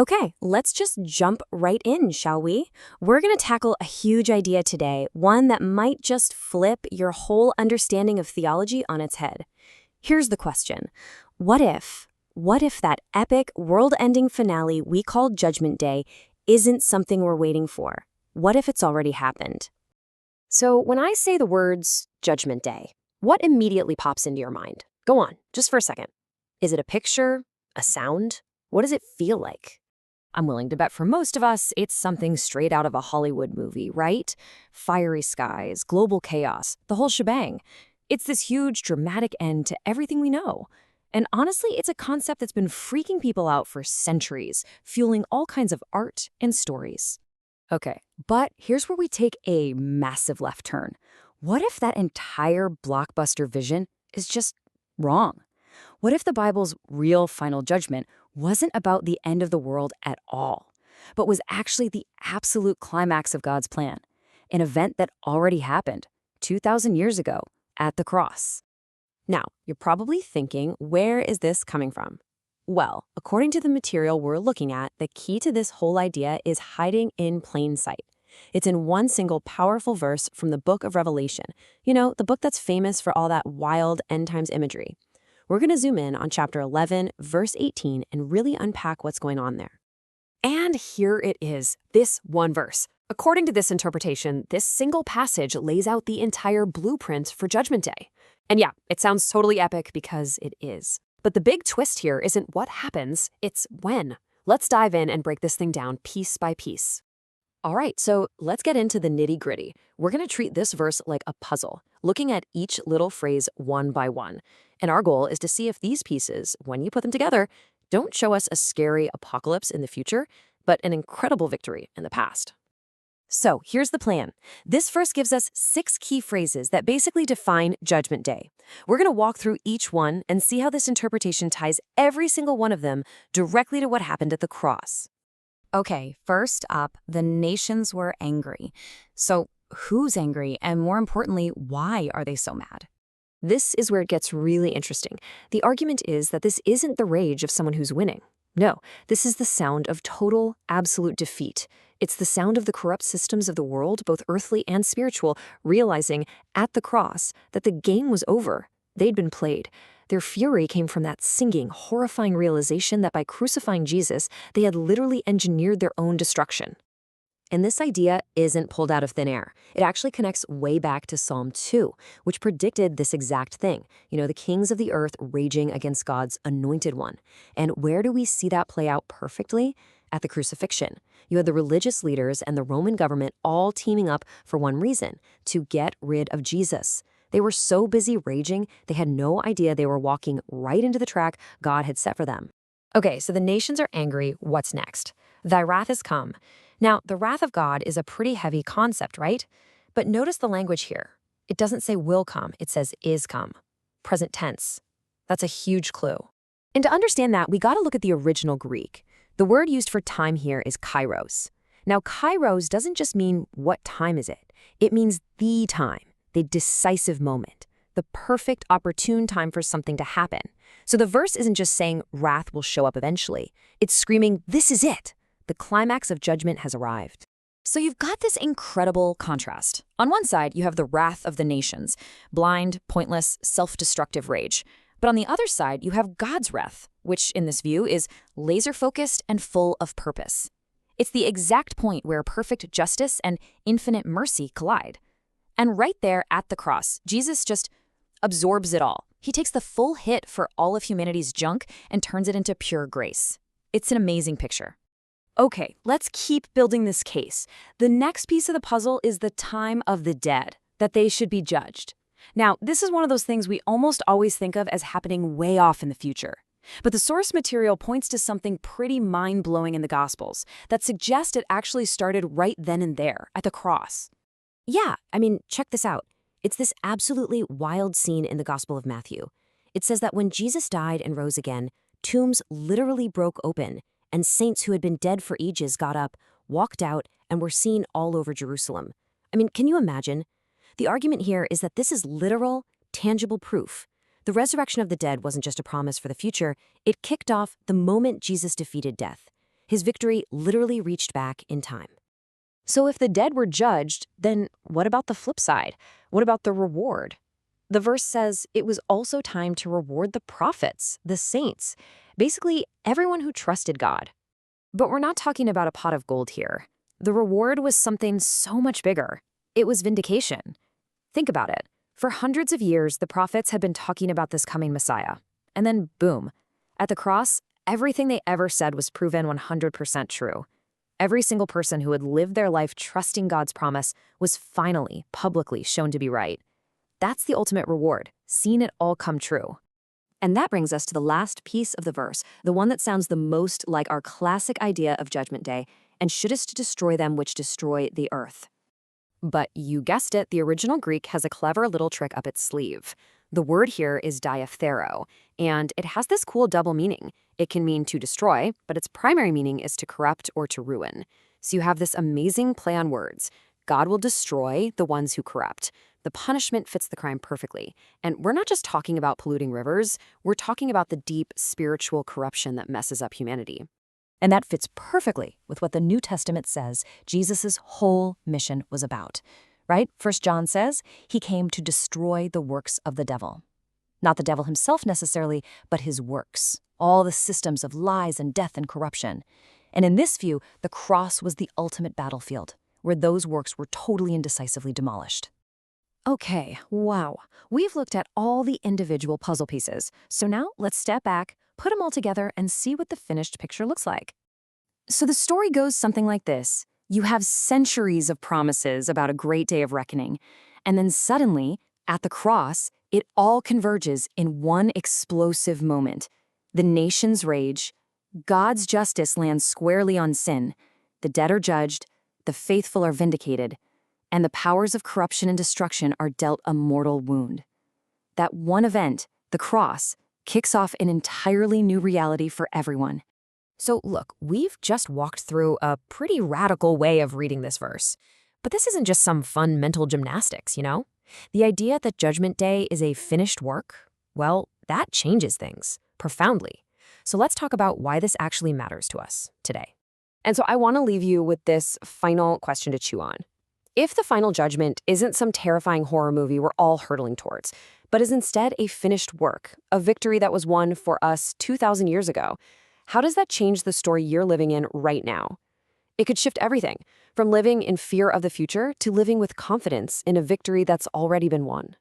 Okay, let's just jump right in, shall we? We're going to tackle a huge idea today, one that might just flip your whole understanding of theology on its head. Here's the question. What if? What if that epic, world-ending finale we call Judgment Day isn't something we're waiting for? What if it's already happened? So when I say the words Judgment Day, what immediately pops into your mind? Go on, just for a second. Is it a picture? A sound? What does it feel like? I'm willing to bet for most of us, it's something straight out of a Hollywood movie, right? Fiery skies, global chaos, the whole shebang. It's this huge, dramatic end to everything we know. And honestly, it's a concept that's been freaking people out for centuries, fueling all kinds of art and stories. Okay, but here's where we take a massive left turn. What if that entire blockbuster vision is just wrong? What if the Bible's real final judgment wasn't about the end of the world at all, but was actually the absolute climax of God's plan, an event that already happened 2,000 years ago at the cross? Now, you're probably thinking, where is this coming from? Well, according to the material we're looking at, the key to this whole idea is hiding in plain sight. It's in one single powerful verse from the book of Revelation, the book that's famous for all that wild end times imagery. We're going to zoom in on chapter 11, verse 18, and really unpack what's going on there. And here it is, this one verse. According to this interpretation, this single passage lays out the entire blueprint for Judgment Day. And yeah, it sounds totally epic because it is. But the big twist here isn't what happens, it's when. Let's dive in and break this thing down piece by piece. All right, so let's get into the nitty-gritty. We're going to treat this verse like a puzzle, looking at each little phrase one by one. And our goal is to see if these pieces, when you put them together, don't show us a scary apocalypse in the future, but an incredible victory in the past. So here's the plan. This verse gives us 6 key phrases that basically define Judgment Day. We're going to walk through each one and see how this interpretation ties every single one of them directly to what happened at the cross. Okay, first up, the nations were angry. So who's angry? And more importantly, why are they so mad? This is where it gets really interesting. The argument is that this isn't the rage of someone who's winning. No, this is the sound of total, absolute defeat. It's the sound of the corrupt systems of the world, both earthly and spiritual, realizing at the cross that the game was over. They'd been played. Their fury came from that sinking, horrifying realization that by crucifying Jesus, they had literally engineered their own destruction. And this idea isn't pulled out of thin air. It actually connects way back to Psalm 2, which predicted this exact thing. The kings of the earth raging against God's anointed one. And where do we see that play out perfectly? At the crucifixion. You had the religious leaders and the Roman government all teaming up for one reason, to get rid of Jesus. They were so busy raging, they had no idea they were walking right into the track God had set for them. Okay, so the nations are angry. What's next? Thy wrath is come. Now, the wrath of God is a pretty heavy concept, right? But notice the language here. It doesn't say will come, it says is come. Present tense. That's a huge clue. And to understand that, we got to look at the original Greek. The word used for time here is kairos. Now, kairos doesn't just mean what time is it. It means the time, the decisive moment, the perfect opportune time for something to happen. So the verse isn't just saying wrath will show up eventually. It's screaming, this is it. The climax of judgment has arrived. So you've got this incredible contrast. On one side, you have the wrath of the nations, blind, pointless, self-destructive rage. But on the other side, you have God's wrath, which in this view is laser-focused and full of purpose. It's the exact point where perfect justice and infinite mercy collide. And right there at the cross, Jesus just absorbs it all. He takes the full hit for all of humanity's junk and turns it into pure grace. It's an amazing picture. Okay, let's keep building this case. The next piece of the puzzle is the time of the dead, that they should be judged. Now, this is one of those things we almost always think of as happening way off in the future. But the source material points to something pretty mind-blowing in the Gospels that suggests it actually started right then and there, at the cross. Yeah, check this out. It's this absolutely wild scene in the Gospel of Matthew. It says that when Jesus died and rose again, tombs literally broke open, and saints who had been dead for ages got up, walked out, and were seen all over Jerusalem. Can you imagine? The argument here is that this is literal, tangible proof. The resurrection of the dead wasn't just a promise for the future, it kicked off the moment Jesus defeated death. His victory literally reached back in time. So if the dead were judged, then what about the flip side? What about the reward? The verse says it was also time to reward the prophets, the saints, basically everyone who trusted God. But we're not talking about a pot of gold here. The reward was something so much bigger. It was vindication. Think about it. For hundreds of years, the prophets had been talking about this coming Messiah. And then, boom, at the cross, everything they ever said was proven 100% true. Every single person who had lived their life trusting God's promise was finally, publicly shown to be right. That's the ultimate reward, seeing it all come true. And that brings us to the last piece of the verse, the one that sounds the most like our classic idea of Judgment Day, and shouldest destroy them which destroy the earth. But you guessed it, the original Greek has a clever little trick up its sleeve. The word here is diaphthero, and it has this cool double meaning. It can mean to destroy, but its primary meaning is to corrupt or to ruin. So you have this amazing play on words. God will destroy the ones who corrupt. The punishment fits the crime perfectly. And we're not just talking about polluting rivers, we're talking about the deep spiritual corruption that messes up humanity. And that fits perfectly with what the New Testament says Jesus' whole mission was about. Right? 1 John says he came to destroy the works of the devil. Not the devil himself necessarily, but his works. All the systems of lies and death and corruption. And in this view, the cross was the ultimate battlefield, where those works were totally and decisively demolished. Okay, wow. We've looked at all the individual puzzle pieces. So now let's step back, put them all together, and see what the finished picture looks like. So the story goes something like this. You have centuries of promises about a great day of reckoning, and then suddenly, at the cross, it all converges in one explosive moment. The nations rage, God's justice lands squarely on sin, the dead are judged, the faithful are vindicated, and the powers of corruption and destruction are dealt a mortal wound. That one event, the cross, kicks off an entirely new reality for everyone. So look, we've just walked through a pretty radical way of reading this verse. But this isn't just some fun mental gymnastics, you know? The idea that Judgment Day is a finished work, well, that changes things profoundly. So let's talk about why this actually matters to us today. And so I want to leave you with this final question to chew on. If the final judgment isn't some terrifying horror movie we're all hurtling towards, but is instead a finished work, a victory that was won for us 2,000 years ago, how does that change the story you're living in right now? It could shift everything, from living in fear of the future to living with confidence in a victory that's already been won.